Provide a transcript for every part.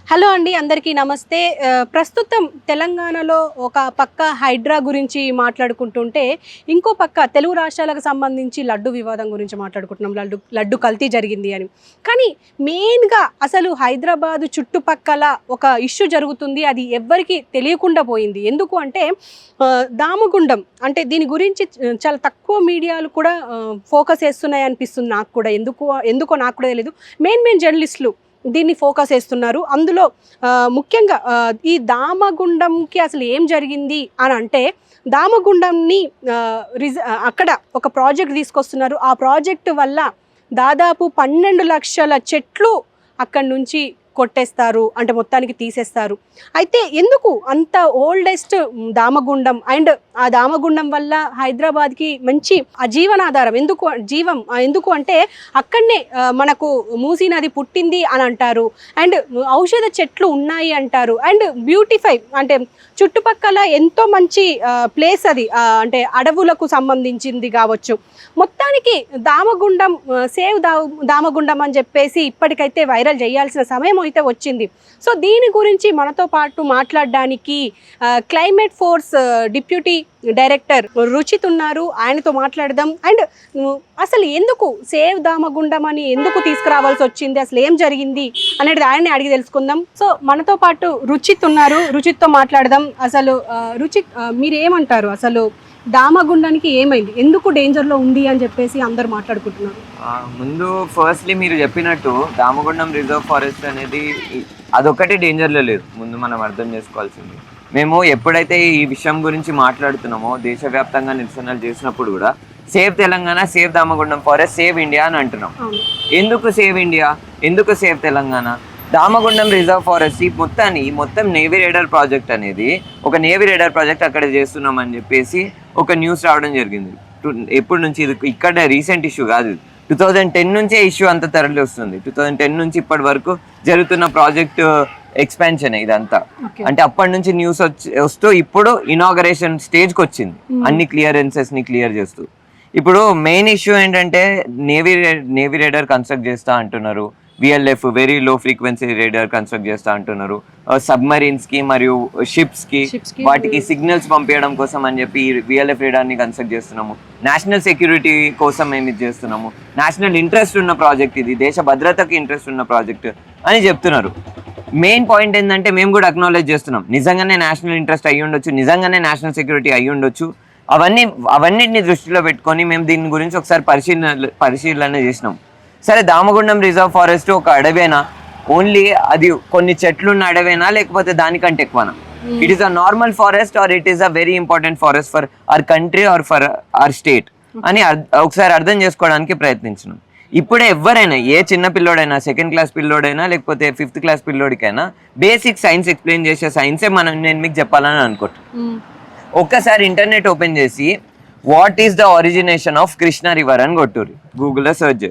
Hello అండి, అందరికీ నమస్తే. ప్రస్తుతం తెలంగాణలో ఒక పక్క హైడ్రా గురించి మాట్లాడుకుంటుంటే, ఇంకో పక్క తెలుగు రాష్ట్రాలకు సంబంధించి లడ్డు వివాదం గురించి మాట్లాడుకుంటున్నాం. లడ్డు కల్తీ జరిగింది అని. కానీ మెయిన్గా అసలు హైదరాబాదు చుట్టుపక్కల ఒక ఇష్యూ జరుగుతుంది, అది ఎవ్వరికీ తెలియకుండా పోయింది. ఎందుకు అంటే దామగుండం అంటే దీని గురించి చాలా తక్కువ మీడియాలు కూడా ఫోకస్ చేస్తున్నాయి అనిపిస్తుంది నాకు కూడా. ఎందుకో నాకు కూడా తెలియదు. మెయిన్ జర్నలిస్టులు దీన్ని ఫోకస్ చేస్తున్నారు. అందులో ముఖ్యంగా ఈ దామగుండంకి అసలు ఏం జరిగింది అని అంటే, దామగుండంని అక్కడ ఒక ప్రాజెక్ట్ తీసుకొస్తున్నారు. ఆ ప్రాజెక్టు వల్ల దాదాపు 12 లక్షల చెట్లు అక్కడి నుంచి కొట్టేస్తారు, అంటే మొత్తానికి తీసేస్తారు. అయితే ఎందుకు అంత ఓల్డెస్ట్ దామగుండం, అండ్ ఆ దామగుండం వల్ల హైదరాబాద్కి మంచి జీవనాధారం, ఎందుకు అంటే అక్కడనే మనకు మూసీ నది పుట్టింది అని అంటారు, అండ్ ఔషధ చెట్లు ఉన్నాయి అంటారు, అండ్ బ్యూటిఫై అంటే చుట్టుపక్కల ఎంతో మంచి ప్లేస్ అది, అంటే అడవులకు సంబంధించింది కావచ్చు. మొత్తానికి దామగుండం దామగుండం అని చెప్పేసి ఇప్పటికైతే వైరల్ చేయాల్సిన సమయం అయితే వచ్చింది. సో దీని గురించి మనతో పాటు మాట్లాడడానికి climate force deputy director Ruchit ఉన్నారు. ఆయనతో మాట్లాడదాం. అండ్ అసలు ఎందుకు సేవ్ దామగుండం అని ఎందుకు తీసుకురావాల్సి వచ్చింది, అసలు ఏం జరిగింది అనేది ఆయన్ని అడిగి తెలుసుకుందాం. సో మనతో పాటు రుచిత్ ఉన్నారు, రుచిత్తో మాట్లాడదాం. అసలు రుచిత్, మీరేమంటారు, అసలు దామగుండానికి ఏమైంది, ఎందుకు డేంజర్లో ఉంది అని చెప్పేసి అందరు మాట్లాడుకుంటున్నారు? ముందు ఫస్ట్లీ మీరు చెప్పినట్టు దామగుండం రిజర్వ్ ఫారెస్ట్ అనేది అదొక్కటి డేంజర్లో లేదు. ముందు మనం అర్థం చేసుకోవాల్సింది, మేము ఎప్పుడైతే ఈ విషయం గురించి మాట్లాడుతున్నామో దేశవ్యాప్తంగా నిరసనలు చేసినప్పుడు కూడా save Telangana, save Damagundam forest, save India అని అంటున్నాం. ఎందుకు సేవ్ ఇండియా, ఎందుకు save Telangana? Damagundam reserve forest మొత్తం నేవీ రేడర్ ప్రాజెక్ట్ అనేది ఒక నేవీ రేడర్ ప్రాజెక్ట్ అక్కడ చేస్తున్నాం అని చెప్పేసి ఒక న్యూస్ రావడం జరిగింది. ఎప్పటి నుంచి, ఇది ఇక్కడ రీసెంట్ ఇష్యూ కాదు, 2010 నుంచే ఇష్యూ అంత తరలి వస్తుంది. 2010 నుంచి ఇప్పటి వరకు జరుగుతున్న ప్రాజెక్ట్ ఎక్స్పాన్షన్ ఇదంతా. అంటే అప్పటి నుంచి న్యూస్ వస్తూ ఇప్పుడు ఇనాగరేషన్ స్టేజ్కి వచ్చింది, అన్ని క్లియరెన్సెస్ ని క్లియర్ చేస్తూ. ఇప్పుడు మెయిన్ ఇష్యూ ఏంటంటే నేవీ రేడర్ కన్స్ట్రక్ట్ చేస్తా అంటున్నారు, VLF very low frequency radar construct చేస్తా అంటున్నారు. సబ్మరీన్స్ కి మరియు షిప్స్ కి వాటికి సిగ్నల్స్ పంపించడం కోసం అని చెప్పి VLF రేడార్ ని కన్స్ట్రక్ట్ చేస్తున్నాము. నేషనల్ సెక్యూరిటీ కోసం మేము ఇది చేస్తున్నాము, నేషనల్ ఇంట్రెస్ట్ ఉన్న ప్రాజెక్ట్ ఇది, దేశ భద్రతకి ఇంట్రెస్ట్ ఉన్న ప్రాజెక్ట్ అని చెప్తున్నారు. మెయిన్ పాయింట్ ఏంటంటే మేము కూడా అక్నాలెడ్జ్ చేస్తున్నాం, నిజంగానే నేషనల్ ఇంట్రెస్ట్ అయ్యి ఉండొచ్చు, నిజంగానే నేషనల్ సెక్యూరిటీ అయ్యి ఉండొచ్చు. అవన్నిటిని దృష్టిలో పెట్టుకొని మేము దీని గురించి ఒకసారి పరిశీలన చేసినాం. సరే, దామగుండం రిజర్వ్ ఫారెస్ట్ ఒక అడవేనా, ఓన్లీ అది కొన్ని చెట్లున్న అడవేనా, లేకపోతే దానికంటే ఎక్కువనా? It is a normal forest or it is a very important forest for our country or for our state అని ఒకసారి అర్థం చేసుకోవడానికి ప్రయత్నించినాం. ఇప్పుడే ఎవరైనా, ఏ చిన్న పిల్లోడైనా, 2nd క్లాస్ పిల్లోడైనా లేకపోతే 5th క్లాస్ పిల్లోడికైనా బేసిక్ సైన్స్ ఎక్స్ప్లెయిన్ చేసే సైన్సే నేను మీకు చెప్పాలని అనుకుంటున్నాను. ఒక్కసారి ఇంటర్నెట్ ఓపెన్ చేసి what is the origination of Krishna river అని కొట్టుర్రి, గూగుల్లో సర్చ్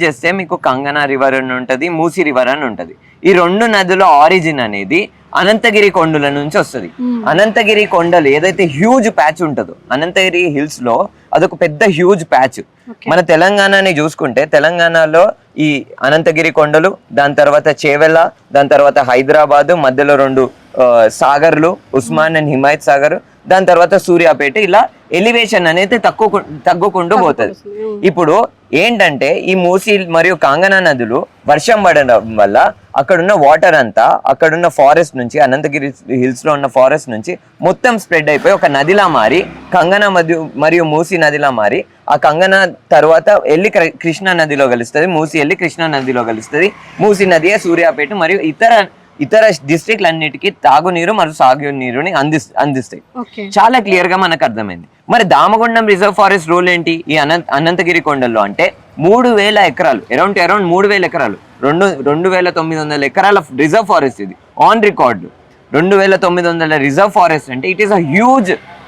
చేస్తే మీకు కంగనా రివర్ అని ఉంటుంది, మూసీ రివర్ అని ఉంటుంది. ఈ 2 నదుల ఆరిజిన్ అనేది అనంతగిరి కొండల నుంచి వస్తుంది. అనంతగిరి కొండలు ఏదైతే హ్యూజ్ ప్యాచ్ ఉంటుందో, అనంతగిరి హిల్స్ లో అదొక పెద్ద హ్యూజ్ ప్యాచ్. మన తెలంగాణని చూసుకుంటే తెలంగాణలో ఈ అనంతగిరి కొండలు, దాని తర్వాత చేవెళ్ళ, దాని తర్వాత హైదరాబాద్, మధ్యలో 2 సాగర్లు, ఉస్మాన్ అండ్ హిమాయత్ సాగర్, దాని తర్వాత సూర్యాపేట, ఇలా ఎలివేషన్ అనేది తగ్గుకుంటూ పోతుంది. ఇప్పుడు ఏంటంటే ఈ మూసీ మరియు కాంగనా నదులు వర్షం పడడం వల్ల అక్కడున్న వాటర్ అంతా అక్కడున్న ఫారెస్ట్ నుంచి, అనంతగిరి హిల్స్ లో ఉన్న ఫారెస్ట్ నుంచి మొత్తం స్ప్రెడ్ అయిపోయి ఒక నదిలా మారి, కంగనా మరియు మూసీ నదిలా మారి, ఆ కంగనా తర్వాత వెళ్ళి కృష్ణా నదిలో కలుస్తుంది, మూసీ వెళ్ళి కృష్ణా నదిలో కలుస్తుంది. మూసీ నదియే సూర్యాపేట మరియు ఇతర డిస్ట్రిక్ట్లన్నిటికీ తాగునీరు మరియు సాగునీరుని అందిస్తాయి. చాలా క్లియర్ గా మనకు అర్థమైంది. మరి దామగుండం రిజర్వ్ ఫారెస్ట్ రోల్ ఏంటి ఈ అనంతగిరి కొండల్లో అంటే 3000 ఎకరాలు, అరౌండ్ 3000 ఎకరాలు, 2900 ఎకరాల రిజర్వ్ ఫారెస్ట్ ఇది ఆన్ రికార్డు. 2900 రిజర్వ్ ఫారెస్ట్ అంటే it is a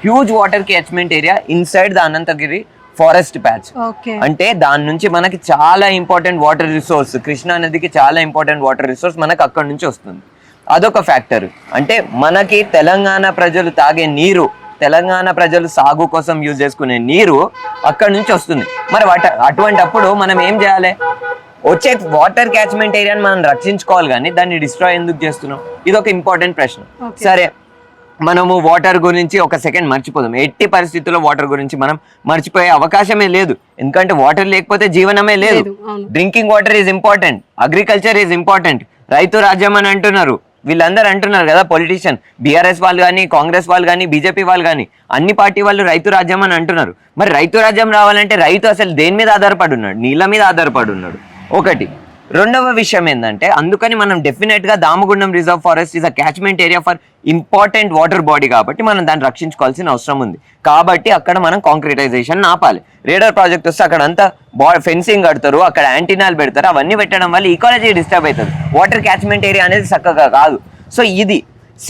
huge water catchment area inside the Ananthagiri forest patch. అంటే దాని నుంచి మనకి చాలా ఇంపార్టెంట్ వాటర్ రిసోర్స్, కృష్ణా నదికి చాలా ఇంపార్టెంట్ వాటర్ రిసోర్స్ మనకు అక్కడ నుంచి వస్తుంది. అదొక ఫ్యాక్టర్. అంటే మనకి తెలంగాణ ప్రజలు తాగే నీరు, తెలంగాణ ప్రజలు సాగు కోసం యూజ్ చేసుకునే నీరు అక్కడ నుంచి వస్తుంది. మరి అటువంటి అప్పుడు మనం ఏం చేయాలి? వచ్చే వాటర్ క్యాచ్మెంట్ ఏరియాని మనం రక్షించుకోవాలి కానీ దాన్ని డిస్ట్రాయ్ ఎందుకు చేస్తున్నాం? ఇది ఒక ఇంపార్టెంట్ ప్రశ్న. సరే, మనము వాటర్ గురించి ఒక సెకండ్ మర్చిపోదాం. ఎట్టి పరిస్థితుల్లో వాటర్ గురించి మనం మర్చిపోయే అవకాశమే లేదు. ఎందుకంటే వాటర్ లేకపోతే జీవనమే లేదు. Drinking water is important, agriculture is important. రైతు రాజ్యం అని అంటున్నారు, వీళ్ళందరూ అంటున్నారు కదా, పొలిటీషియన్, బీఆర్ఎస్ వాళ్ళు కానీ, కాంగ్రెస్ వాళ్ళు కానీ, బీజేపీ వాళ్ళు కానీ, అన్ని పార్టీ వాళ్ళు రైతు రాజ్యం అని అంటున్నారు. మరి రైతు రాజ్యం రావాలంటే రైతు అసలు దేని మీద ఆధారపడి ఉన్నాడు? నీళ్ళ మీద ఆధారపడి ఉన్నాడు. ఒకటి. రెండవ విషయం ఏంటంటే, అందుకని మనం డెఫినెట్ గా Damagundam reserve forest is a catchment area for important water body కాబట్టి మనం దాన్ని రక్షించుకోవాల్సిన అవసరం ఉంది. కాబట్టి అక్కడ మనం కాంక్రిటైజేషన్ ఆపాలి. రేడర్ ప్రాజెక్ట్ వస్తే అక్కడ అంతా ఫెన్సింగ్ కడతారు, అక్కడ యాంటీనాలు పెడతారు. అవన్నీ పెట్టడం వల్ల ఈకాలజీ డిస్టర్బ్ అవుతుంది. వాటర్ క్యాచ్మెంట్ ఏరియా అనేది చక్కగా కాదు. సో ఇది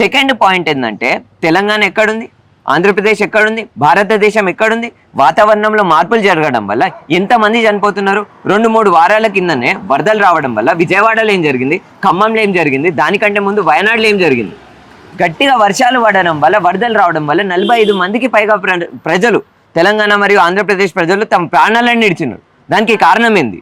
సెకండ్ పాయింట్. ఏంటంటే తెలంగాణ ఎక్కడుంది, ఆంధ్రప్రదేశ్ ఎక్కడుంది, భారతదేశం ఎక్కడుంది? వాతావరణంలో మార్పులు జరగడం వల్ల ఎంతమంది చనిపోతున్నారు? 2-3 వారాల కిందనే వరదలు రావడం వల్ల విజయవాడలో ఏం జరిగింది, ఖమ్మంలో ఏం జరిగింది, దానికంటే ముందు వయనాడులో ఏం జరిగింది? గట్టిగా వర్షాలు పడడం వల్ల, వరదలు రావడం వల్ల 45 మందికి పైగా ప్రజలు, తెలంగాణ మరియు ఆంధ్రప్రదేశ్ ప్రజలు తమ ప్రాణాలను ఇడిచినారు. దానికి కారణం ఏంది?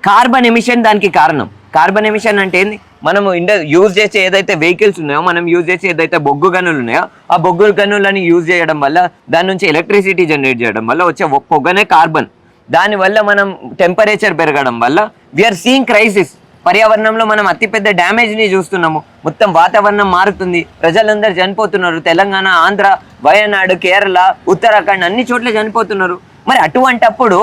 కార్బన్ ఎమిషన్ దానికి కారణం. కార్బన్ ఎమిషన్ అంటే ఏంది? మనము యూజ్ చేసే ఏదైతే వెహికల్స్ ఉన్నాయో, మనం యూజ్ చేసే ఏదైతే బొగ్గు గనులు ఉన్నాయో, ఆ బొగ్గు గనులని యూజ్ చేయడం వల్ల, దాని నుంచి ఎలక్ట్రిసిటీ జనరేట్ చేయడం వల్ల వచ్చే పొగనే కార్బన్. దానివల్ల మనం టెంపరేచర్ పెరగడం వల్ల వీఆర్ సీయింగ్ క్రైసిస్. పర్యావరణంలో మనం అతిపెద్ద డ్యామేజ్ని చూస్తున్నాము. మొత్తం వాతావరణం మారుతుంది, ప్రజలందరూ చనిపోతున్నారు. తెలంగాణ, ఆంధ్ర, వయనాడు, కేరళ, ఉత్తరాఖండ్ అన్ని చోట్ల చనిపోతున్నారు. మరి అటువంటప్పుడు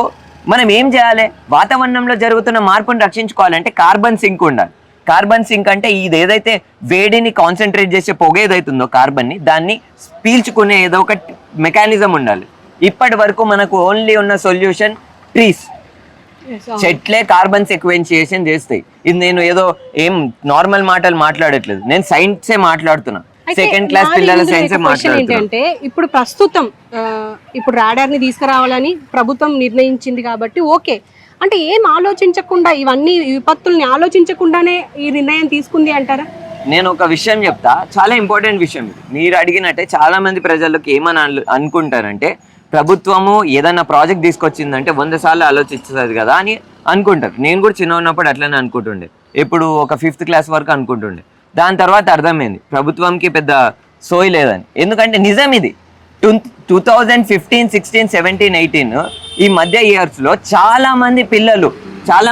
మనం ఏం చేయాలి? వాతావరణంలో జరుగుతున్న మార్పును రక్షించుకోవాలంటే కార్బన్ సింక్ ఉండాలి. కార్బన్ సింక్ అంటే ఇది ఏదైతే వేడిని కాన్సన్ట్రేట్ చేసే పొగ ఏదైతుందో కార్బన్ని, దాన్ని పీల్చుకునే ఏదో ఒక మెకానిజం ఉండాలి. ఇప్పటి వరకు మనకు ఓన్లీ ఉన్న సొల్యూషన్ ట్రీస్. చెట్లే కార్బన్ సెక్వెన్షియేషన్ చేస్తాయి. ఇది నేను ఏదో ఏం నార్మల్ మాటలు మాట్లాడట్లేదు, నేను సైన్సే మాట్లాడుతున్నా. సెకండ్ క్లాస్ పిల్లల సైన్సే మాట్లాడుతున్నా. ఏంటంటే ఇప్పుడు ప్రస్తుతం ఇప్పుడు రాడార్ ని తీసుకురావాలని ప్రభుత్వం నిర్ణయించింది కాబట్టి ఓకే, అంటే ఏం ఆలోచించకుండా, ఇవన్నీ విపత్తుల్ని ఆలోచించకుండానే ఈ నిర్ణయం తీసుకుంది అంటారా? నేను ఒక విషయం చెప్తా, చాలా ఇంపార్టెంట్ విషయం ఇది. మీరు అడిగినట్టే చాలా మంది ప్రజలకు ఏమని అనుకుంటారంటే, ప్రభుత్వము ఏదైనా ప్రాజెక్ట్ తీసుకొచ్చిందంటే 100 సార్లు ఆలోచిస్తుంది కదా అని అనుకుంటారు. నేను కూడా చిన్న ఉన్నప్పుడు అట్లనే అనుకుంటుండే, ఎప్పుడు ఒక 5th క్లాస్ వరకు అనుకుంటుండే. దాని తర్వాత అర్థమైంది ప్రభుత్వంకి పెద్ద సోయి లేదని. ఎందుకంటే నిజం ఇది. 2015, 16, 17, 18 ఈ మధ్య ఇయర్స్లో చాలా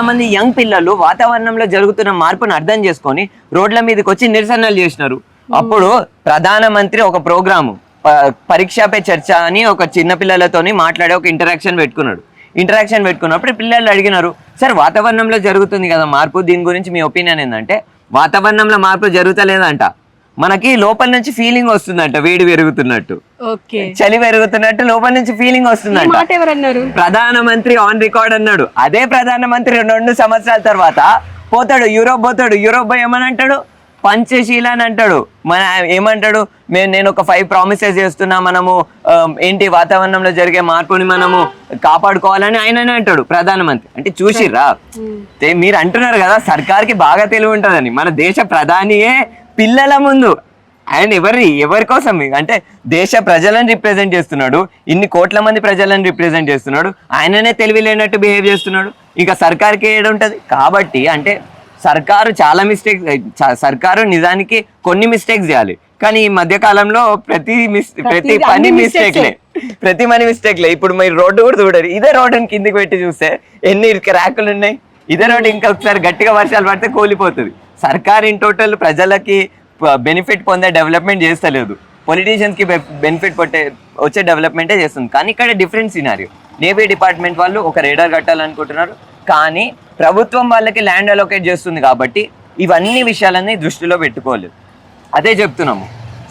మంది యంగ్ పిల్లలు వాతావరణంలో జరుగుతున్న మార్పును అర్థం చేసుకొని రోడ్ల మీదకి వచ్చి నిరసనలు చేసినారు. అప్పుడు ప్రధానమంత్రి ఒక ప్రోగ్రాము పరీక్షపై చర్చ అని ఒక చిన్న పిల్లలతోని మాట్లాడే ఒక ఇంటరాక్షన్ పెట్టుకున్నప్పుడు పిల్లలు అడిగినారు, సార్ వాతావరణంలో జరుగుతుంది కదా మార్పు, దీని గురించి మీ ఒపీనియన్ ఏంటంటే, వాతావరణంలో మార్పు జరుగుతలేదంట, మనకి లోపల నుంచి ఫీలింగ్ వస్తుందంట, వేడి పెరుగుతున్నట్టు, చలి పెరుగుతున్నట్టు లోపల నుంచి ఫీలింగ్ వస్తుందంట. ప్రధానమంత్రి ఆన్ రికార్డ్ అన్నాడు. అదే ప్రధానమంత్రి 2 సంవత్సరాల తర్వాత యూరోప్ పోతాడు. యూరోప్ ఏమని అంటాడు? పంచశీల అని అంటాడు. మన ఏమంటాడు? నేను ఒక 5 ప్రామిసెస్ చేస్తున్నా, మనము ఏంటి వాతావరణంలో జరిగే మార్పుని మనము కాపాడుకోవాలని ఆయననే అంటాడు ప్రధానమంత్రి. అంటే చూసిర్రా, మీరు అంటున్నారు కదా సర్కార్కి బాగా తెలివి ఉంటుందని. మన దేశ ప్రధానియే పిల్లల ముందు ఆయన ఎవరి కోసం అంటే దేశ ప్రజలను రిప్రజెంట్ చేస్తున్నాడు, ఇన్ని కోట్ల మంది ప్రజలను రిప్రజెంట్ చేస్తున్నాడు, ఆయననే తెలివి లేనట్టు బిహేవ్ చేస్తున్నాడు. ఇంకా సర్కార్కి ఏడుంటది? కాబట్టి అంటే సర్కారు చాలా సర్కారు నిజానికి కొన్ని మిస్టేక్స్ చేయాలి, కానీ ఈ మధ్య కాలంలో ప్రతి పని మిస్టేక్లే. ఇప్పుడు మీరు రోడ్డు కూడా చూడరు, ఇదే రోడ్డుని కిందికి పెట్టి చూస్తే ఎన్ని క్రాకులు ఉన్నాయి. ఇదే రోడ్డు ఇంకొకసారి గట్టిగా వర్షాలు పడితే కూలిపోతుంది. సర్కార్ ఇన్ టోటల్ ప్రజలకి బెనిఫిట్ పొందే డెవలప్మెంట్ చేస్తలేదు, పొలిటీషియన్స్కి బెనిఫిట్ వచ్చే డెవలప్మెంటే చేస్తుంది. కానీ ఇక్కడ డిఫరెంట్ సినారియో. నేవీ డిపార్ట్మెంట్ వాళ్ళు ఒక రేడార్ కట్టాలనుకుంటున్నారు, కానీ ప్రభుత్వం వాళ్ళకి ల్యాండ్ అలొకేట్ చేస్తుంది కాబట్టి ఇవన్నీ విషయాలన్నీ దృష్టిలో పెట్టుకోలేదు. అదే చెప్తున్నాము.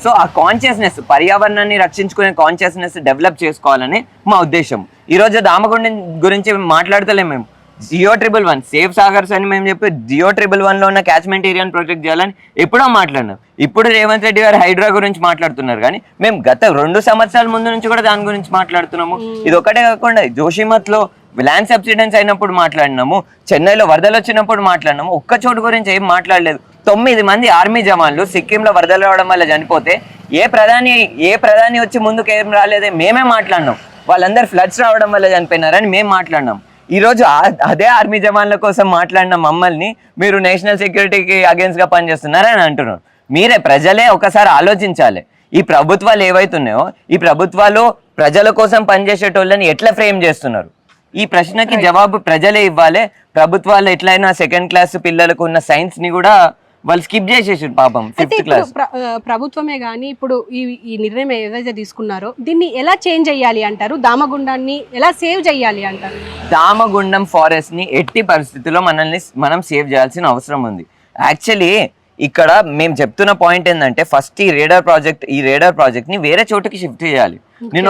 సో ఆ కాన్షియస్నెస్, పర్యావరణాన్ని రక్షించుకునే కాన్షియస్నెస్ డెవలప్ చేసుకోవాలని మా ఉద్దేశం. ఈరోజు దామగుండం గురించి మాట్లాడతలేము మేము. GO111 సేఫ్ సాగర్స్ అని మేము చెప్పి GO111లో ఉన్న క్యాచ్మెంట్ ఏరియాని ప్రొటెక్ట్ చేయాలని ఎప్పుడో మాట్లాడినాం. ఇప్పుడు రేవంత్ రెడ్డి గారు హైడ్రా గురించి మాట్లాడుతున్నారు, కానీ మేము గత 2 సంవత్సరాల ముందు నుంచి కూడా దాని గురించి మాట్లాడుతున్నాము. ఇది ఒకటే కాకుండా జోషిమత్లో ల్యాండ్ సబ్సిడెన్స్ అయినప్పుడు మాట్లాడినాము, చెన్నైలో వరదలు వచ్చినప్పుడు మాట్లాడినాము. ఒక్క చోటు గురించి ఏం మాట్లాడలేదు. 9 మంది ఆర్మీ జవాన్లు సిక్కింలో వరదలు రావడం వల్ల చనిపోతే ఏ ప్రధాని వచ్చి ముందుకు ఏం రాలేదే, మేమే మాట్లాడినాం. వాళ్ళందరూ ఫ్లడ్స్ రావడం వల్ల చనిపోయినారని మేము మాట్లాడినాం. ఈరోజు అదే ఆర్మీ జవాన్ల కోసం మాట్లాడిన మమ్మల్ని మీరు నేషనల్ సెక్యూరిటీకి అగేన్స్ట్గా పనిచేస్తున్నారని అంటున్నారు. మీరే ప్రజలే ఒకసారి ఆలోచించాలి. ఈ ప్రభుత్వాలు ఏవైతున్నాయో ఈ ప్రభుత్వాలు ప్రజల కోసం పనిచేసేటోళ్ళని ఎట్లా ఫ్రేమ్ చేస్తున్నారు? ఈ ప్రశ్నకి జవాబు ప్రజలే ఇవ్వాలి. ప్రభుత్వాలు ఎట్లయినా సెకండ్ క్లాస్ పిల్లలకు ఉన్న సైన్స్ ని కూడా వాళ్ళు స్కిప్ చేసేసారు పాపం 5th క్లాస్. ప్రభుత్వమే కానీ ఇప్పుడు ఈ నిర్ణయం ఏదైతే తీసుకున్నారో దీన్ని ఎలా చేంజ్ చేయాలి అంటారు? దామగుండాన్ని ఎలా సేవ్ చేయాలి అంటారు? దామగుండం ఫారెస్ట్ ని ఎట్టి పరిస్థితుల్లో మనం సేవ్ చేయాల్సిన అవసరం ఉంది. యాక్చువల్లీ ఇక్కడ మేము చెప్తున్న పాయింట్ ఏంటంటే ఫస్ట్ ఈ రేడార్ ప్రాజెక్ట్ ని వేరే చోటుకి షిఫ్ట్ చేయాలి. నేను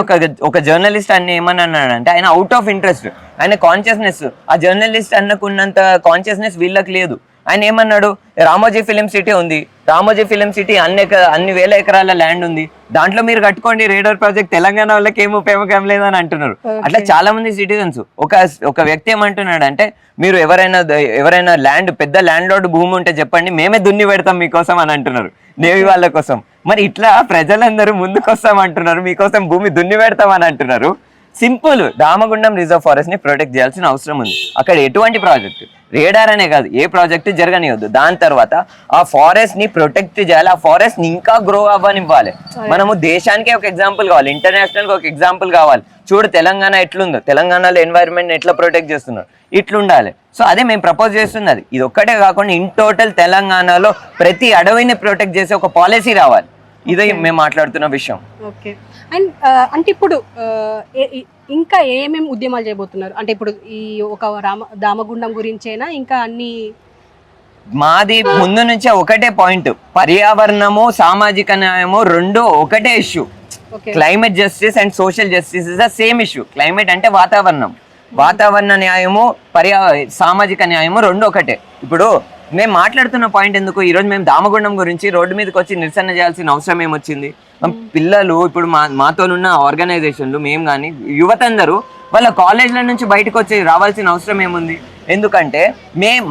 ఒక జర్నలిస్ట్ అని ఏమని అన్నాడంటే ఆయన అవుట్ ఆఫ్ ఇంట్రెస్ట్, ఆయన కాన్షియస్నెస్ ఆ జర్నలిస్ట్ అన్నకున్నంత కాన్షియస్నెస్ వీళ్ళకి లేదు. ఆయన ఏమన్నాడు, రామోజీ ఫిలిం సిటీ ఉంది, రామోజీ ఫిలిం సిటీ అన్ని వేల ఎకరాల ల్యాండ్ ఉంది, దాంట్లో మీరు కట్టుకోండి రేడార్ ప్రాజెక్ట్, తెలంగాణ వాళ్ళకి ఏం ఉపయోగం లేదని అంటున్నారు. అట్లా చాలా మంది సిటిజన్స్. ఒక వ్యక్తి ఏమంటున్నాడు అంటే మీరు ఎవరైనా ల్యాండ్ పెద్ద ల్యాండ్ లోడ్ భూమి ఉంటే చెప్పండి, మేమే దున్ని పెడతాం మీకోసం అని అంటున్నారు, నేవీ వాళ్ళ కోసం. మరి ఇట్లా ప్రజలందరూ ముందుకు వస్తామంటున్నారు, మీకోసం భూమి దున్ని పెడతాం అని అంటున్నారు. సింపుల్, దామగుండం రిజర్వ్ ఫారెస్ట్ ని ప్రొటెక్ట్ చేయాల్సిన అవసరం ఉంది. అక్కడ ఎటువంటి ప్రాజెక్ట్, రేడార్ అనే కాదు, ఏ ప్రాజెక్ట్ జరగనివద్దు. దాని తర్వాత ఆ ఫారెస్ట్ ని ప్రొటెక్ట్ చేయాలి, ఆ ఫారెస్ట్ ని ఇంకా గ్రో అవ్వనివ్వాలి. మనము దేశానికే ఒక ఎగ్జాంపుల్ కావాలి, ఇంటర్నేషనల్ గా ఒక ఎగ్జాంపుల్ కావాలి. చూడు తెలంగాణ ఎట్లుందో, తెలంగాణలో ఎన్వైరన్మెంట్ ఎట్లా ప్రొటెక్ట్ చేస్తున్నారు, ఇట్లుండాలి. సో అదే మేము ప్రపోజ్ చేస్తున్నది. ఇది ఒక్కటే కాకుండా ఇన్ టోటల్ తెలంగాణలో ప్రతి అడవిని ప్రొటెక్ట్ చేసే ఒక పాలసీ రావాలి. ఇదే మేము మాట్లాడుతున్న విషయం. ఓకే. అండ్ అంటే ఇప్పుడు ఇంకా ఏమేమి ఉద్యమాలు చేయబోతున్నారు? అంటే ఇప్పుడు ఈ ఒక దామగుండం గురించేనా ఇంకా అన్ని? మాది ముందు నుంచే ఒకటే పాయింట్, పర్యావరణము సామాజిక న్యాయము రెండు ఒకటే issue. Climate justice and social justice is the same issue. Climate అంటే వాతావరణం, వాతావరణ న్యాయము సామాజిక న్యాయము రెండు ఒకటే. ఇప్పుడు మేము మాట్లాడుతున్న పాయింట్ ఎందుకు, ఈరోజు మేము దామగుండం గురించి రోడ్డు మీదకి వచ్చి నిరసన చేయాల్సిన అవసరం ఏమొచ్చింది? పిల్లలు ఇప్పుడు మాతో ఉన్న ఆర్గనైజేషన్లు, మేము కానీ యువత అందరూ వాళ్ళ కాలేజ్ల నుంచి బయటకు వచ్చి రావాల్సిన అవసరం ఏముంది? ఎందుకంటే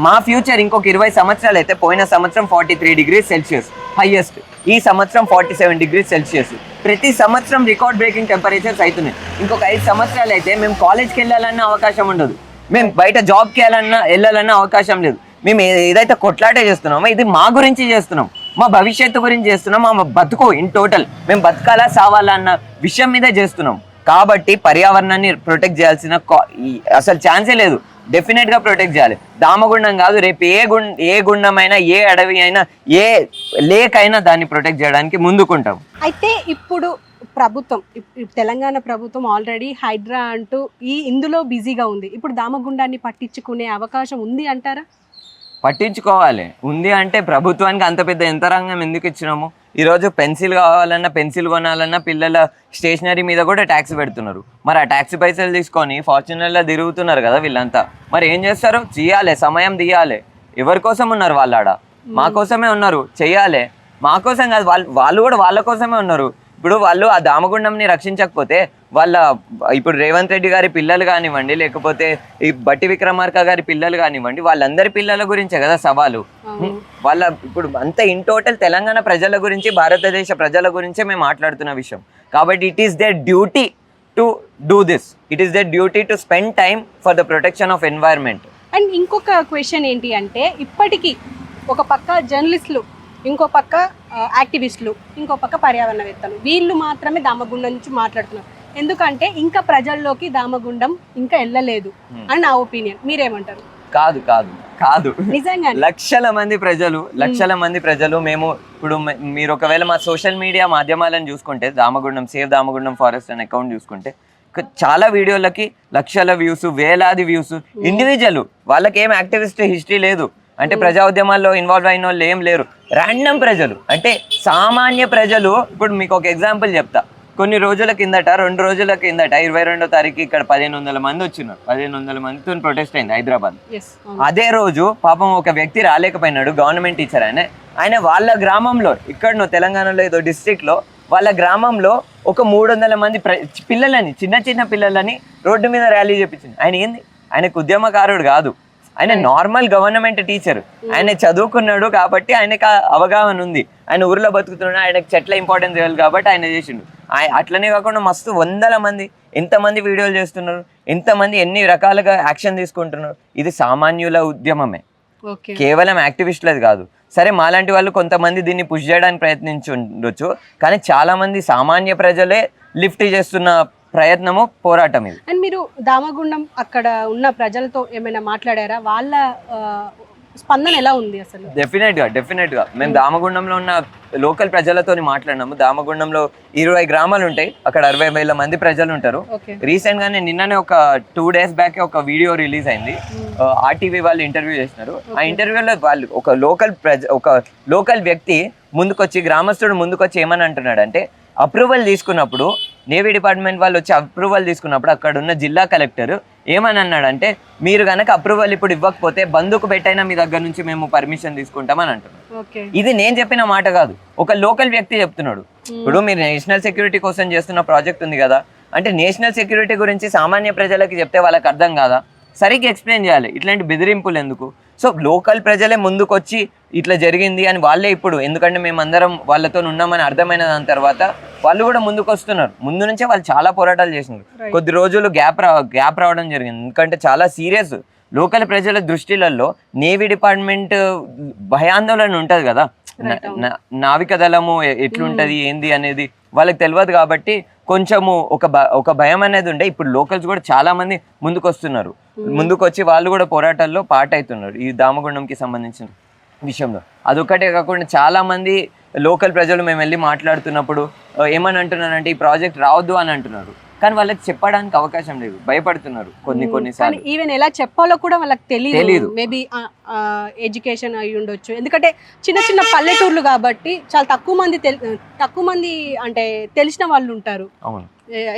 మా ఫ్యూచర్ ఇంకొక 20 సంవత్సరాలు అయితే, పోయిన సంవత్సరం 43 degrees సెల్సియస్ హైయెస్ట్, ఈ సంవత్సరం 47 degrees సెల్సియస్, ప్రతి సంవత్సరం రికార్డ్ బ్రేకింగ్ టెంపరేచర్స్ అవుతున్నాయి. ఇంకొక 5 సంవత్సరాలు అయితే మేము కాలేజ్కి వెళ్ళాలన్న అవకాశం ఉండదు, మేము బయట జాబ్కి వెళ్ళాలన్న అవకాశం లేదు. మేము ఏదైతే కొట్లాటే చేస్తున్నామో ఇది మా గురించి చేస్తున్నాం, మా భవిష్యత్తు గురించి చేస్తున్నాం, మా బతుకు ఇన్ టోటల్ మేము బతకాలా సావాలా అన్న విషయం మీదే చేస్తున్నాం. కాబట్టి పర్యావరణాన్ని ప్రొటెక్ట్ చేయాల్సిన అసలు ఛాన్సే లేదు. డెఫినెట్ గా ప్రొటెక్ట్ చేయాలి. దామగుండం కాదు, రేపు ఏ గుండం అయినా, ఏ అడవి అయినా, ఏ లేక్ అయినా దాన్ని ప్రొటెక్ట్ చేయడానికి ముందుకుంటాం. అయితే ఇప్పుడు ప్రభుత్వం, తెలంగాణ ప్రభుత్వం ఆల్రెడీ హైడ్రా అంటూ ఇందులో బిజీగా ఉంది. ఇప్పుడు దామగుండాన్ని పట్టించుకునే అవకాశం ఉంది అంటారా? పట్టించుకోవాలి. ఉంది అంటే ప్రభుత్వానికి అంత పెద్ద యంత్రాంగం ఎందుకు ఇచ్చినాము? ఈరోజు పెన్సిల్ కావాలన్నా, పెన్సిల్ కొనాలన్నా పిల్లల స్టేషనరీ మీద కూడా ట్యాక్స్ పెడుతున్నారు. మరి ఆ ట్యాక్స్ పైసలు తీసుకొని ఫార్చునర్లో తిరుగుతున్నారు కదా వీళ్ళంతా. మరి ఏం చేస్తారు? చేయాలి, సమయం తీయాలి. ఎవరి కోసం ఉన్నారు వాళ్ళాడ? మా కోసమే ఉన్నారు, చెయ్యాలి. మా కోసం కాదు, వాళ్ళు కూడా వాళ్ళ కోసమే ఉన్నారు. ఇప్పుడు వాళ్ళు ఆ దామగుండంని రక్షించకపోతే ఇప్పుడు రేవంత్ రెడ్డి గారి పిల్లలు కానివ్వండి, లేకపోతే ఈ బట్టి విక్రమార్క గారి పిల్లలు కానివ్వండి, వాళ్ళందరి పిల్లల గురించే కదా సవాలు. ఇప్పుడు అంతా ఇన్ టోటల్ తెలంగాణ ప్రజల గురించి, భారతదేశ ప్రజల గురించే మేము మాట్లాడుతున్న విషయం. కాబట్టి it is their duty to do this, it is their duty to spend time for the protection of environment. And ఇంకొక క్వశ్చన్ ఏంటి అంటే, ఇప్పటికీ ఒక పక్క జర్నలిస్టులు, ఇంకో పక్క యాక్టివిస్టులు, ఇంకో పక్క పర్యావరణవేత్తలు, వీళ్ళు మాత్రమే దామగుండం నుంచి మాట్లాడుతున్నారు. ఎందుకంటే ఇంకా ప్రజల్లోకి దామగుండం ఇంకా వెళ్ళలేదు అని నా ఒపీనియన్. మీరేమంటారు? కాదు కాదు కాదు, నిజంగా లక్షల మంది ప్రజలు మేము ఇప్పుడు మీరు ఒకవేళ మా సోషల్ మీడియా మాధ్యమాలను చూసుకుంటే, దామగుండం సేవ్ దామగుండం ఫారెస్ట్ అనే అకౌంట్ చూసుకుంటే చాలా వీడియోలకి లక్షల వ్యూస్, వేలాది వ్యూస్. ఇండివిజువల్ వాళ్ళకి ఏం యాక్టివిస్ట్ హిస్టరీ లేదు, అంటే ప్రజా ఉద్యమాల్లో ఇన్వాల్వ్ అయిన వాళ్ళు ఏం లేరు. ర్యాండమ్ ప్రజలు, అంటే సామాన్య ప్రజలు. ఇప్పుడు మీకు ఒక ఎగ్జాంపుల్ చెప్తా. కొన్ని రోజుల కిందట, 2 రోజుల కిందట 22వ తారీఖు ఇక్కడ 1500 మంది వచ్చినారు. 1500 మందితో ప్రొటెస్ట్ అయింది హైదరాబాద్. అదే రోజు పాపం ఒక వ్యక్తి రాలేకపోయినాడు, గవర్నమెంట్ టీచర్. ఆయన వాళ్ళ గ్రామంలో, ఇక్కడ తెలంగాణలో ఏదో డిస్ట్రిక్ట్ లో, వాళ్ళ గ్రామంలో ఒక 300 మంది పిల్లలని, చిన్న పిల్లలని రోడ్డు మీద ర్యాలీ చేపించింది. ఆయన ఏంది? ఆయనకు ఉద్యమకారుడు కాదు, ఆయన నార్మల్ గవర్నమెంట్ టీచర్, ఆయన చదువుకున్నాడు కాబట్టి ఆయనకు అవగాహన ఉంది, ఆయన ఊర్లో బతుకుతున్నాడు, ఆయనకు చెట్ల ఇంపార్టెన్స్ తెలియాలి కాబట్టి ఆయన చేసిండు. అట్లనే కాకుండా మస్తు వందల మంది ఎంతమంది వీడియోలు చేస్తున్నారు, ఎంతమంది ఎన్ని రకాలుగా యాక్షన్ తీసుకుంటున్నారు. ఇది సామాన్యుల ఉద్యమమే, కేవలం యాక్టివిస్టులది కాదు. సరే మాలాంటి వాళ్ళు కొంతమంది దీన్ని పుష్ చేయడానికి ప్రయత్నించి ఉండొచ్చు, కానీ చాలా మంది సామాన్య ప్రజలే లిఫ్ట్ చేస్తున్న ప్రయత్నము, పోరాటం ఇది. అండ్ మీరు దామగుండం అక్కడ ఉన్న ప్రజలతో ఏమైనా మాట్లాడారా? వాళ్ళ స్పందన ఎలా ఉంది అసలు? డెఫినెట్ గా మేము దామగుండంలో ఉన్న లోకల్ ప్రజలతో మాట్లాడినాము. దామగుండంలో 20 గ్రామాలు ఉంటాయి, అక్కడ 60,000 మంది ప్రజలు ఉంటారు. రీసెంట్ గానే నిన్ననే ఒక 2 days బ్యాక్ ఒక వీడియో రిలీజ్ అయింది, ఆర్టీవీ వాళ్ళు ఇంటర్వ్యూ చేసినారు. ఆ ఇంటర్వ్యూలో వాళ్ళు ఒక లోకల్ వ్యక్తి ముందుకొచ్చి, గ్రామస్తుడు ముందుకొచ్చి ఏమని అంటున్నాడు అంటే, అప్రూవల్ తీసుకున్నప్పుడు నేవీ డిపార్ట్మెంట్ వాళ్ళు వచ్చి అప్రూవల్ తీసుకున్నప్పుడు అక్కడ ఉన్న జిల్లా కలెక్టర్ ఏమని అన్నాడంటే, మీరు కనుక అప్రూవల్ ఇప్పుడు ఇవ్వకపోతే బందుకు పెట్టైనా మీ దగ్గర నుంచి మేము పర్మిషన్ తీసుకుంటామని అంటున్నాడు. ఇది నేను చెప్పిన మాట కాదు, ఒక లోకల్ వ్యక్తి చెప్తున్నాడు. ఇప్పుడు మీరు నేషనల్ సెక్యూరిటీ కోసం చేస్తున్న ప్రాజెక్ట్ ఉంది కదా, అంటే నేషనల్ సెక్యూరిటీ గురించి సామాన్య ప్రజలకి చెప్తే వాళ్ళకి అర్థం కాదా? సరిగ్గా ఎక్స్ప్లెయిన్ చేయాలి, ఇట్లాంటి బెదిరింపులు ఎందుకు? సో లోకల్ ప్రజలే ముందుకొచ్చి ఇట్లా జరిగింది అని వాళ్ళే ఇప్పుడు, ఎందుకంటే మేమందరం వాళ్ళతో ఉన్నామని అర్థమైన దాని తర్వాత వాళ్ళు కూడా ముందుకు వస్తున్నారు. ముందు నుంచే వాళ్ళు చాలా పోరాటాలు చేసినారు. కొద్ది రోజులు గ్యాప్ రావడం జరిగింది, ఎందుకంటే చాలా సీరియస్. లోకల్ ప్రజల దృష్టిలలో నేవీ డిపార్ట్మెంట్ భయాందోళన ఉంటుంది కదా, నావిక దళము ఎట్లుంటది ఏంది అనేది వాళ్ళకి తెలియదు కాబట్టి కొంచెము ఒక భయం అనేది ఉండే. ఇప్పుడు లోకల్స్ కూడా చాలా మంది ముందుకు వస్తున్నారు, ముందుకు వచ్చి వాళ్ళు కూడా పోరాటాల్లో పార్ట్ అవుతున్నారు ఈ దామగుండంకి సంబంధించిన విషయంలో. అదొక్కటే కాకుండా చాలా మంది లోకల్ ప్రజలు మేము వెళ్ళి మాట్లాడుతున్నప్పుడు ఏమని అంటున్నారంటే, ఈ ప్రాజెక్ట్ రావద్దు అని అంటున్నారు, కానీ వాళ్ళకి చెప్పడానికి అవకాశం లేదు, భయపడుతున్నారు కొన్నిసార్లు. ఈవెన్ ఎలా చెప్పాలో కూడా వాళ్ళకి తెలియదు. మేబీ ఎడ్యుకేషన్ అయి ఉండొచ్చు, ఎందుకంటే చిన్న చిన్న పల్లెటూర్లు కాబట్టి చాలా తక్కువ మంది అంటే తెలిసిన వాళ్ళు ఉంటారు. అవును,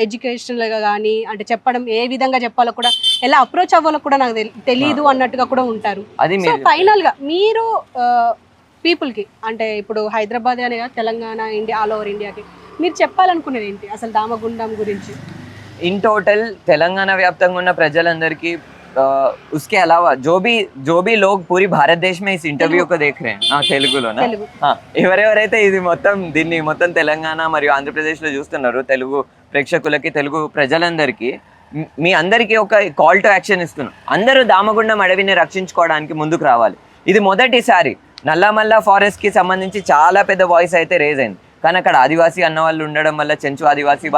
ఎడ్యుకేషన్ కానీ అంటే చెప్పడం ఏ విధంగా చెప్పాలో కూడా, ఎలా అప్రోచ్ అవ్వాలో కూడా నాకు తెలియదు అన్నట్టుగా కూడా ఉంటారు. సో ఫైనల్ గా మీరు పీపుల్ కి, అంటే ఇప్పుడు హైదరాబాద్ అనే తెలంగాణ, ఇండియా, ఆల్ ఓవర్ ఇండియాకి మీరు చెప్పాలనుకునేది ఏంటి అసలు దామగుండం గురించి? ఇన్ టోటల్ తెలంగాణ వ్యాప్తంగా ఉన్న ప్రజలందరికీ उसके अलावा जो भी लोग पूरी भारत देश में इस इंटरव्यू को देख रहे हैं తెలుగులోనా ఎవరెవరైతే ఇది దీన్ని మొత్తం తెలంగాణ మరియు ఆంధ్రప్రదేశ్లో చూస్తున్నారు, తెలుగు ప్రేక్షకులకి, తెలుగు ప్రజలందరికీ మీ అందరికీ ఒక కాల్ టు యాక్షన్ ఇస్తున్నాం. అందరూ దామగుండం అడవిని రక్షించుకోవడానికి ముందుకు రావాలి. ఇది మొదటిసారి నల్లమల్ల ఫారెస్ట్ కి సంబంధించి చాలా పెద్ద వాయిస్ అయితే రేజ్ అయింది, కానీ అక్కడ ఆదివాసీ అన్న వాళ్ళు ఉండడం వల్ల, చెంచు ఆదివాసీ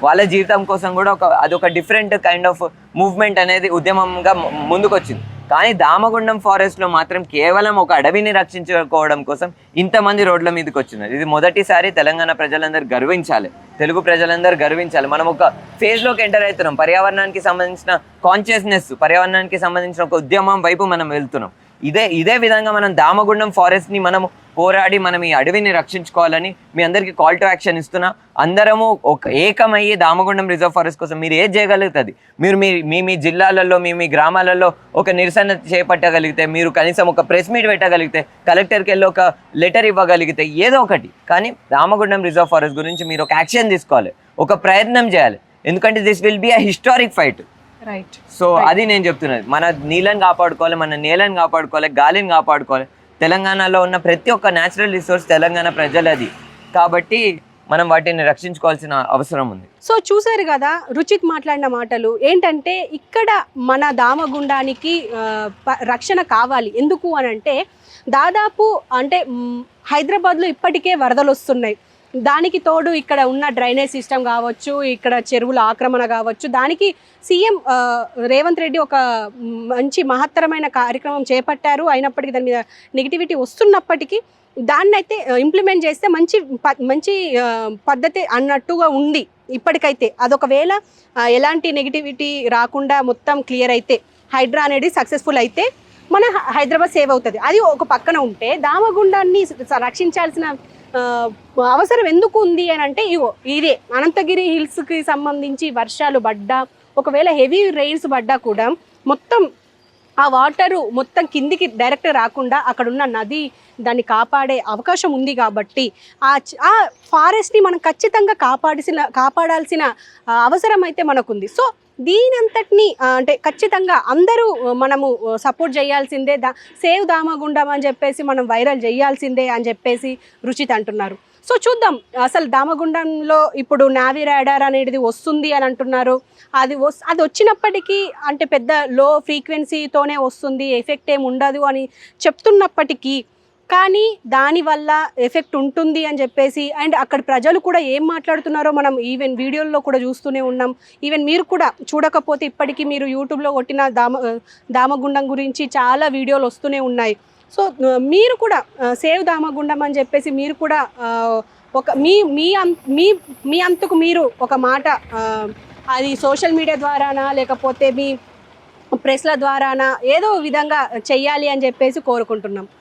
వాళ్ళ జీవితం కోసం కూడా అదొక డిఫరెంట్ కైండ్ ఆఫ్ మూవ్మెంట్ అనేది ఉద్యమంగా ముందుకొచ్చింది. కానీ దామగుండం ఫారెస్ట్లో మాత్రం కేవలం ఒక అడవిని రక్షించుకోవడం కోసం ఇంతమంది రోడ్ల మీదకి వచ్చినారు. ఇది మొదటిసారి తెలంగాణ ప్రజలందరూ గర్వించాలి, తెలుగు ప్రజలందరూ గర్వించాలి. మనం ఒక ఫేజ్లోకి ఎంటర్ అవుతున్నాం, పర్యావరణానికి సంబంధించిన కాన్షియస్నెస్, పర్యావరణానికి సంబంధించిన ఒక ఉద్యమం వైపు మనం వెళ్తున్నాం. ఇదే విధంగా మనం దామగుండం ఫారెస్ట్ని మనము పోరాడి మనం ఈ అడవిని రక్షించుకోవాలని మీ అందరికీ కాల్ టు యాక్షన్ ఇస్తున్నా. అందరము ఒక ఏకమయ్యి దామగుండం రిజర్వ్ ఫారెస్ట్ కోసం మీరు ఏది చేయగలుగుతుంది, మీరు మీ జిల్లాలలో మీ గ్రామాలలో ఒక నిరసన చేపట్టగలిగితే, మీరు కనీసం ఒక ప్రెస్ మీట్ పెట్టగలిగితే, కలెక్టర్కి వెళ్ళి ఒక లెటర్ ఇవ్వగలిగితే, ఏదో ఒకటి. కానీ దామగుండం రిజర్వ్ ఫారెస్ట్ గురించి మీరు ఒక యాక్షన్ తీసుకోవాలి, ఒక ప్రయత్నం చేయాలి, ఎందుకంటే this will be a historic fight. So అది నేను చెప్తున్నది. మన నీళ్ళని కాపాడుకోవాలి, మన నేలని కాపాడుకోవాలి, గాలిని కాపాడుకోవాలి. తెలంగాణలో ఉన్న ప్రతి ఒక్క న్యాచురల్ రిసోర్స్ తెలంగాణ ప్రజలది కాబట్టి మనం వాటిని రక్షించుకోవాల్సిన అవసరం ఉంది. సో చూసారు కదా రుచిత్ మాట్లాడిన మాటలు ఏంటంటే, ఇక్కడ మన దామగుండానికి రక్షణ కావాలి. ఎందుకు అని అంటే, దాదాపు అంటే హైదరాబాద్లో ఇప్పటికే వరదలు వస్తున్నాయి, దానికి తోడు ఇక్కడ ఉన్న డ్రైనేజ్ సిస్టమ్ కావచ్చు, ఇక్కడ చెరువుల ఆక్రమణ కావచ్చు, దానికి సీఎం రేవంత్ రెడ్డి ఒక మంచి మహత్తరమైన కార్యక్రమం చేపట్టారు. అయినప్పటికీ దాని మీద నెగిటివిటీ వస్తున్నప్పటికీ దాన్ని అయితే ఇంప్లిమెంట్ చేస్తే మంచి పద్ధతి అన్నట్టుగా ఉంది ఇప్పటికైతే. అదొకవేళ ఎలాంటి నెగిటివిటీ రాకుండా మొత్తం క్లియర్ అయితే, హైడ్రా అనేది సక్సెస్ఫుల్ అయితే మన హైదరాబాద్ సేవ్ అవుతుంది. అది ఒక పక్కన ఉంటే, దామగుండాన్ని రక్షించాల్సిన అవసరం ఎందుకు ఉంది అని అంటే, ఇదే అనంతగిరి హిల్స్కి సంబంధించి వర్షాలు పడ్డా, ఒకవేళ హెవీ రెయిన్స్ పడ్డా కూడా మొత్తం ఆ వాటరు మొత్తం కిందికి డైరెక్ట్ రాకుండా అక్కడున్న నది దాన్ని కాపాడే అవకాశం ఉంది. కాబట్టి ఆ ఫారెస్ట్ని మనం ఖచ్చితంగా కాపాడాల్సిన అవసరం అయితే మనకుంది. సో దీని అంతటిని అంటే ఖచ్చితంగా అందరూ మనము సపోర్ట్ చేయాల్సిందే, సేవ్ దామగుండం అని చెప్పేసి మనం వైరల్ చేయాల్సిందే అని చెప్పేసి రుచిత అంటున్నారు. సో చూద్దాం అసలు దామగుండంలో ఇప్పుడు నావీ రాడార్ అనేది వస్తుంది అని అంటున్నారు. అది వచ్చినప్పటికీ అంటే పెద్ద లో ఫ్రీక్వెన్సీతోనే వస్తుంది, ఎఫెక్ట్ ఏమి ఉండదు అని చెప్తున్నప్పటికీ కానీ దానివల్ల ఎఫెక్ట్ ఉంటుంది అని చెప్పేసి అండ్ అక్కడ ప్రజలు కూడా ఏం మాట్లాడుతున్నారో మనం ఈవెన్ వీడియోల్లో కూడా చూస్తూనే ఉన్నాం. ఈవెన్ మీరు కూడా చూడకపోతే ఇప్పటికీ మీరు యూట్యూబ్లో కొట్టిన దామగుండం గురించి చాలా వీడియోలు వస్తూనే ఉన్నాయి. సో మీరు కూడా సేవ్ దామగుండం అని చెప్పేసి మీరు కూడా ఒక మీ అంతకు మీరు ఒక మాట అది సోషల్ మీడియా ద్వారానా లేకపోతే మీ ప్రెస్ల ద్వారానా ఏదో విధంగా చెయ్యాలి అని చెప్పేసి కోరుకుంటున్నాం.